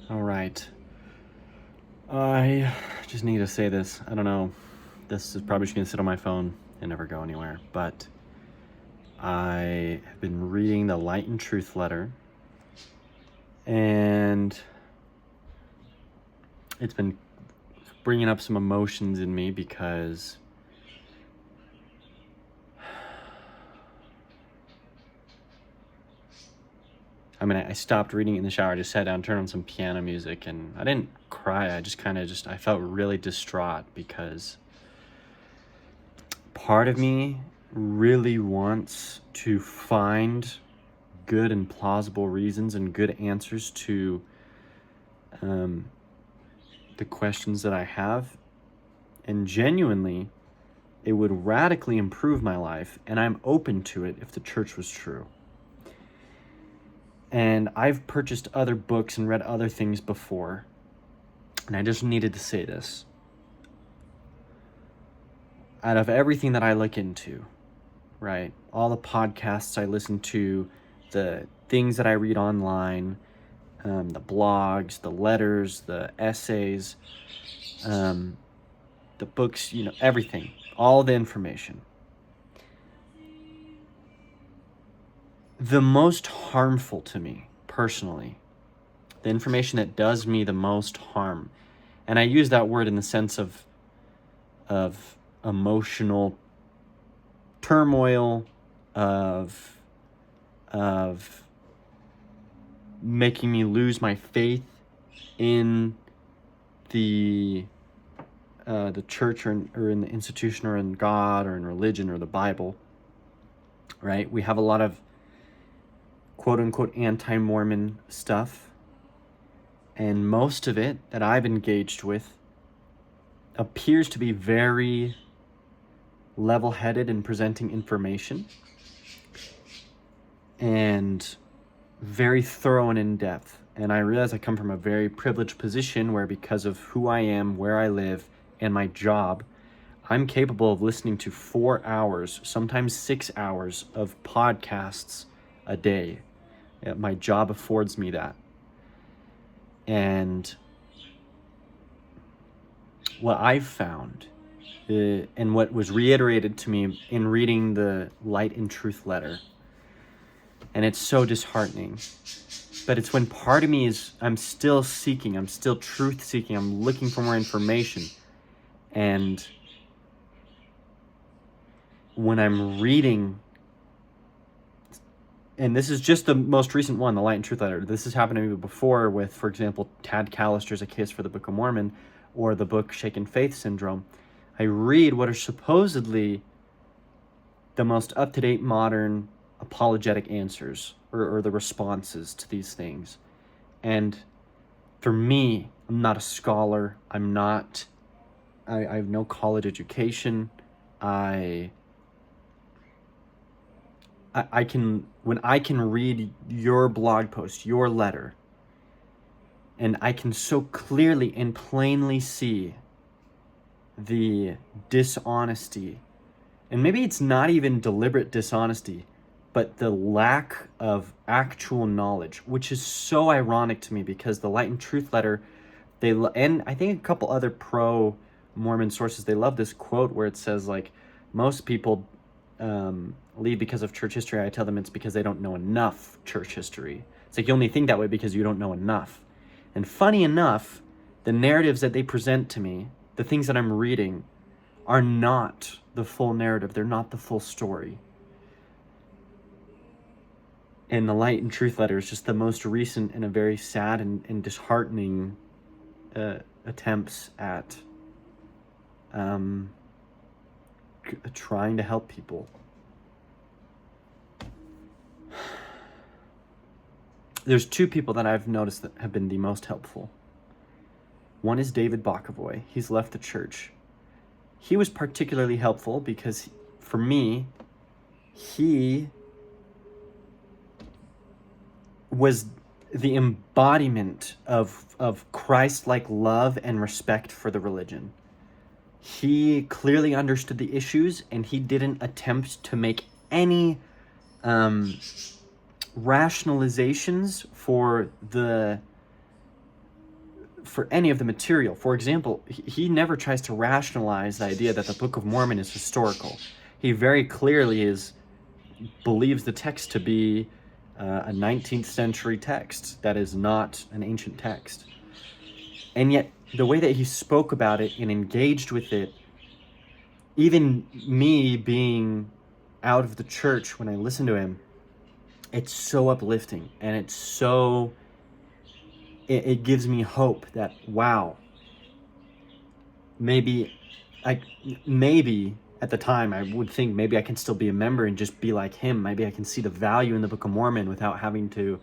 All right. I just need to say this. I don't know. This is probably just going to sit on my phone and never go anywhere. But I have been reading the Light and Truth letter. And it's been bringing up some emotions in me because I stopped reading it in the shower. I just sat down, turned on some piano music, and I didn't cry. I just I felt really distraught because part of me really wants to find good and plausible reasons and good answers to the questions that I have. And genuinely, it would radically improve my life, and I'm open to it if the church was true. And I've purchased other books and read other things before, and I just needed to say this. Out of everything that I look into, right, all the podcasts I listen to, the things that I read online, the blogs, the letters, the essays, the books, everything, all the information. The most harmful to me, personally, the information that does me the most harm, and I use that word in the sense of emotional turmoil, of making me lose my faith in the church or in the institution or in God or in religion or the Bible, right? We have a lot of quote-unquote anti-Mormon stuff, and most of it that I've engaged with appears to be very level-headed in presenting information and very thorough and in-depth. And I realize I come from a very privileged position where, because of who I am, where I live, and my job, I'm capable of listening to 4 hours, sometimes 6 hours of podcasts a day. My job affords me that. And what I've found, and what was reiterated to me in reading the Light and Truth letter, and it's so disheartening, but it's when part of me I'm still seeking, I'm still truth seeking, I'm looking for more information. And when I'm reading, and this is just the most recent one, the Light and Truth letter. This has happened to me before with, for example, Tad Callister's A Case for the Book of Mormon, or the book Shaken Faith Syndrome. I read what are supposedly the most up-to-date modern apologetic answers, or the responses to these things. And for me, I'm not a scholar. I have no college education. When I can read your blog post, your letter, and I can so clearly and plainly see the dishonesty, and maybe it's not even deliberate dishonesty, but the lack of actual knowledge, which is so ironic to me, because the Light and Truth letter, and I think a couple other pro-Mormon sources, they love this quote where it says, like, most people leave because of church history. I tell them it's because they don't know enough church history. It's like, you only think that way because you don't know enough. And funny enough, the narratives that they present to me, the things that I'm reading, are not the full narrative. They're not the full story. And the Light and Truth letter is just the most recent and a very sad and disheartening attempts at trying to help people. There's two people that I've noticed that have been the most helpful. One is David Bokovoy. He's left the church. He was particularly helpful because, for me, he was the embodiment of Christ-like love and respect for the religion. He clearly understood the issues, and he didn't attempt to make any rationalizations for the for any of the material. For example, he never tries to rationalize the idea that the Book of Mormon is historical. He very clearly believes the text to be a 19th century text that is not an ancient text. And yet, the way that he spoke about it and engaged with it, even me being out of the church when I listen to him, it's so uplifting, and it's so, it gives me hope that, wow, maybe at the time I would think maybe I can still be a member and just be like him. Maybe I can see the value in the Book of Mormon without having to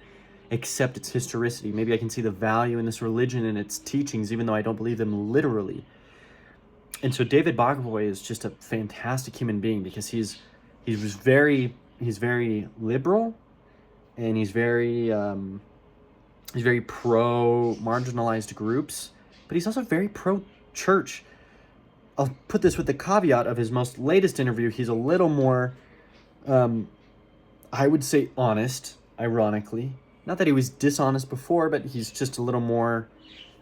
accept its historicity. Maybe I can see the value in this religion and its teachings, even though I don't believe them literally. And so David Bagaboy is just a fantastic human being, because he's very liberal, and he's very pro marginalized groups, but he's also very pro church. I'll put this with the caveat of his most latest interview. He's a little more, I would say, honest, ironically. Not that he was dishonest before, but he's just a little more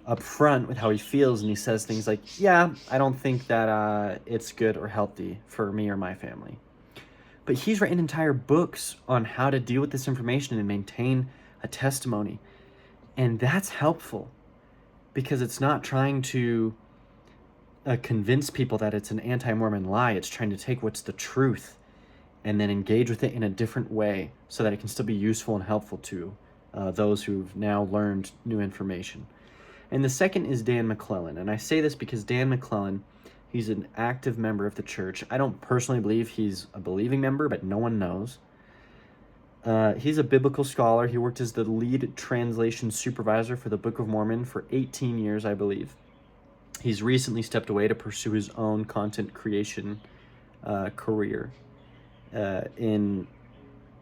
upfront with how he feels, and he says things like, yeah, I don't think that it's good or healthy for me or my family. But he's written entire books on how to deal with this information and maintain a testimony. And that's helpful, because it's not trying to convince people that it's an anti-Mormon lie. It's trying to take what's the truth and then engage with it in a different way so that it can still be useful and helpful to those who've now learned new information. And the second is Dan McClellan. And I say this because Dan McClellan, he's an active member of the church. I don't personally believe he's a believing member, but no one knows. He's a biblical scholar. He worked as the lead translation supervisor for the Book of Mormon for 18 years, I believe. He's recently stepped away to pursue his own content creation career in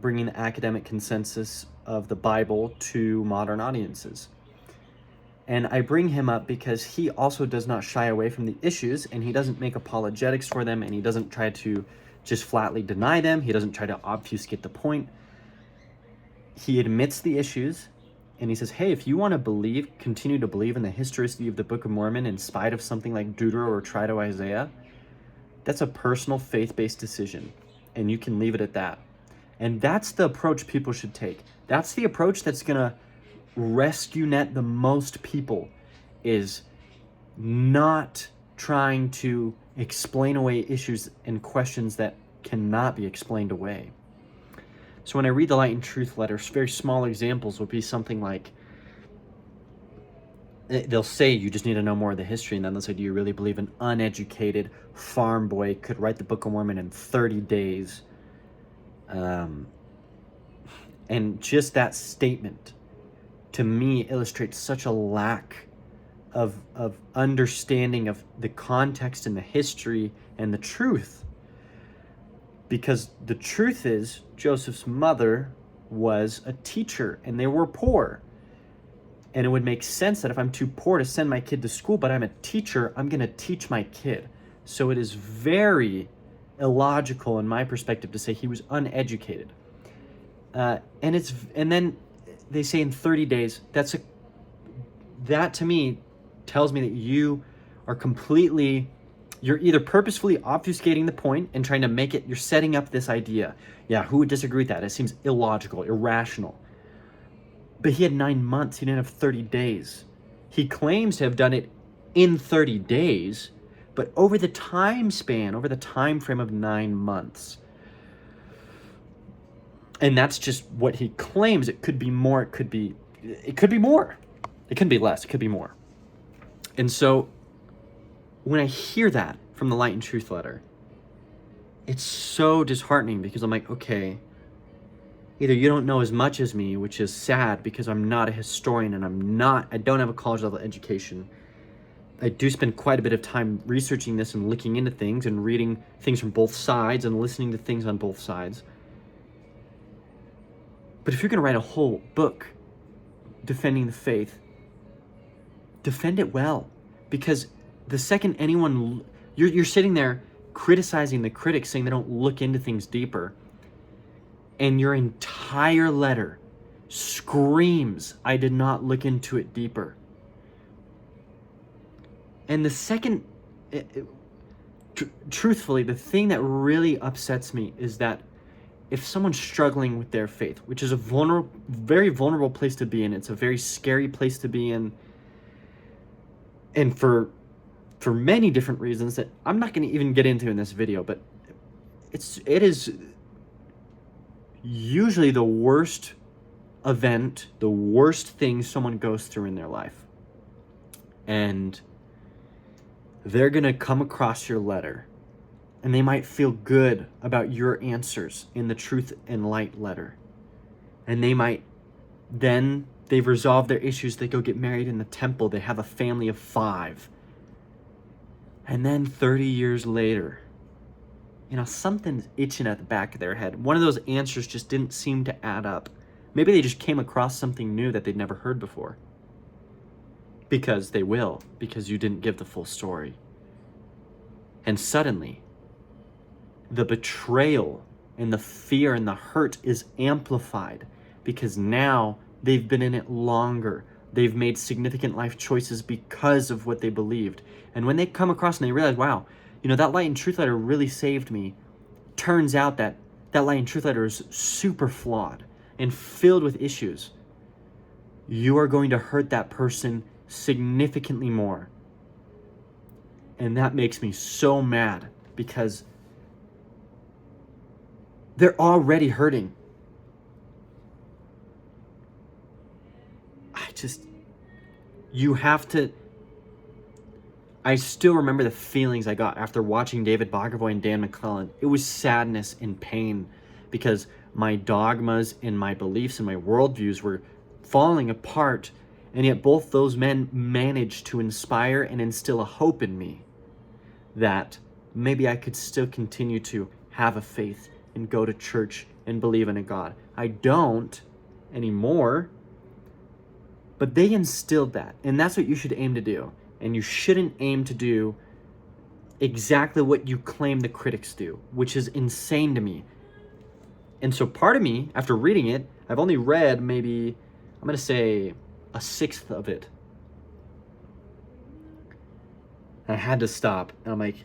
bringing the academic consensus of the Bible to modern audiences. And I bring him up because he also does not shy away from the issues, and he doesn't make apologetics for them, and he doesn't try to just flatly deny them. He doesn't try to obfuscate the point. He admits the issues, and he says, hey, if you want to continue to believe in the historicity of the Book of Mormon in spite of something like Deutero or Trito-Isaiah, that's a personal faith-based decision, and you can leave it at that. And that's the approach people should take. That's the approach that's going to rescue net the most people, is not trying to explain away issues and questions that cannot be explained away. So when I read the Light and Truth letters, very small examples would be something like, they'll say you just need to know more of the history, and then they'll say, do you really believe an uneducated farm boy could write the Book of Mormon in 30 days? And just that statement, to me, illustrates such a lack of understanding of the context and the history and the truth. Because the truth is, Joseph's mother was a teacher, and they were poor. And it would make sense that if I'm too poor to send my kid to school, but I'm a teacher, I'm going to teach my kid. So it is very illogical in my perspective to say he was uneducated. And then they say in 30 days, that to me tells me that you are you're either purposefully obfuscating the point and trying to make it, you're setting up this idea. Yeah, who would disagree with that? It seems illogical, irrational. But he had 9 months. He didn't have 30 days. He claims to have done it in 30 days, but over the time frame of 9 months. And that's just what he claims. It could be more. It could be more. It couldn't be less. It could be more. And so when I hear that from the Light and Truth letter, it's so disheartening, because I'm like, okay, either you don't know as much as me, which is sad because I'm not a historian and I don't have a college level education. I do spend quite a bit of time researching this and looking into things and reading things from both sides and listening to things on both sides. But if you're going to write a whole book defending the faith, defend it well. Because the second you're sitting there criticizing the critics, saying they don't look into things deeper, and your entire letter screams, I did not look into it deeper. And the second, truthfully, the thing that really upsets me is that if someone's struggling with their faith, which is a very vulnerable place to be in, it's a very scary place to be in, and for many different reasons that I'm not going to even get into in this video, but it is usually the worst event, the worst thing someone goes through in their life. And they're going to come across your letter, and they might feel good about your answers in the Truth and Light letter. And they might, then they've resolved their issues, they go get married in the temple, they have a family of 5. And then 30 years later, something's itching at the back of their head. One of those answers just didn't seem to add up. Maybe they just came across something new that they'd never heard before. Because they will, because you didn't give the full story. And suddenly, the betrayal and the fear and the hurt is amplified because now they've been in it longer. They've made significant life choices because of what they believed. And when they come across and they realize, wow, that Light and Truth letter really saved me, turns out that Light and Truth letter is super flawed and filled with issues. You are going to hurt that person significantly more. And that makes me so mad because they're already hurting. I still remember the feelings I got after watching David Bogrovoy and Dan McClellan. It was sadness and pain because my dogmas and my beliefs and my worldviews were falling apart, and yet both those men managed to inspire and instill a hope in me that maybe I could still continue to have a faith and go to church and believe in a God. I don't anymore, but they instilled that, and that's what you should aim to do. And you shouldn't aim to do exactly what you claim the critics do, which is insane to me. And so part of me, after reading it, I've only read maybe, I'm going to say, 1/6 of it. And I had to stop. And I'm like,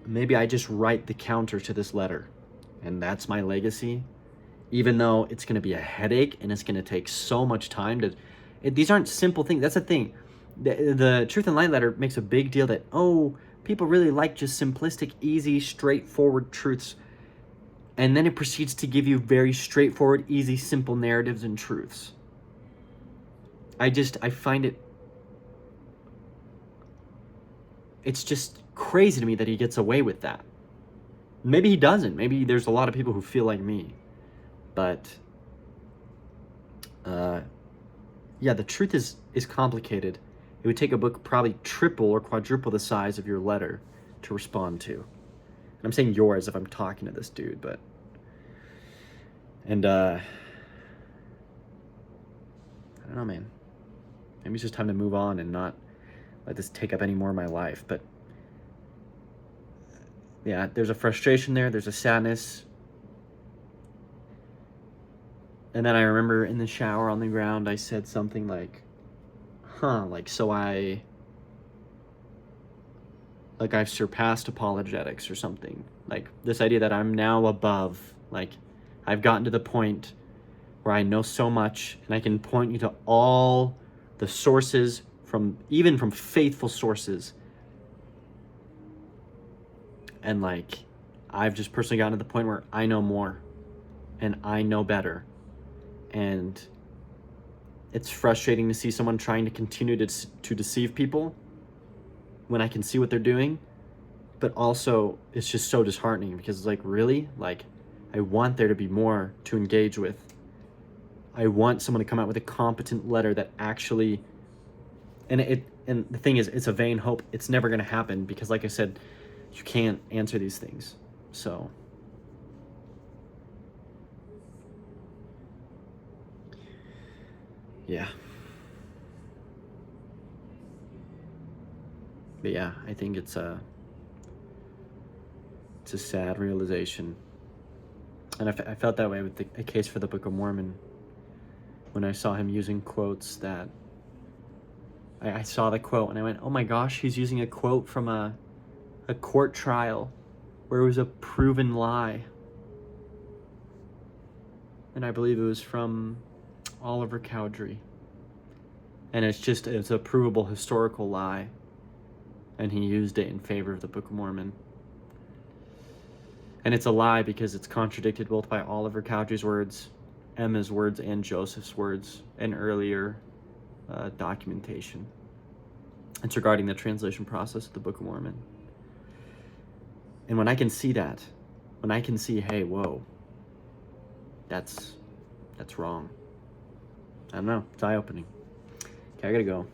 maybe I just write the counter to this letter. And that's my legacy. Even though it's going to be a headache and it's going to take so much time these aren't simple things. That's the thing. The Truth and Light letter makes a big deal that, people really like just simplistic, easy, straightforward truths. And then it proceeds to give you very straightforward, easy, simple narratives and truths. I find it's just crazy to me that he gets away with that. Maybe he doesn't. Maybe there's a lot of people who feel like me. But, the truth is complicated. It would take a book probably triple or quadruple the size of your letter to respond to. And I'm saying yours if I'm talking to this dude, but... And, I don't know, man. Maybe it's just time to move on and not let this take up any more of my life. But, yeah, there's a frustration there. There's a sadness. And then I remember in the shower on the ground, I said something like, I've surpassed apologetics or something. Like, this idea that I'm now above, I've gotten to the point where I know so much, and I can point you to all the sources, even from faithful sources. And, I've just personally gotten to the point where I know more, and I know better. And it's frustrating to see someone trying to continue to deceive people when I can see what they're doing. But also, it's just so disheartening because it's really? I want there to be more to engage with. I want someone to come out with a competent letter that actually... And the thing is, it's a vain hope. It's never going to happen because, like I said, you can't answer these things. So... yeah. But yeah, I think it's a sad realization. And I felt that way with A Case for the Book of Mormon when I saw him using quotes that I saw the quote and I went, oh my gosh, he's using a quote from a court trial where it was a proven lie. And I believe it was from Oliver Cowdery. And it's a provable historical lie. And he used it in favor of the Book of Mormon. And it's a lie because it's contradicted both by Oliver Cowdery's words, Emma's words, and Joseph's words in earlier documentation. It's regarding the translation process of the Book of Mormon. And when I can see that, when I can see, hey, whoa, that's wrong. I don't know, it's eye-opening. Okay, I gotta go.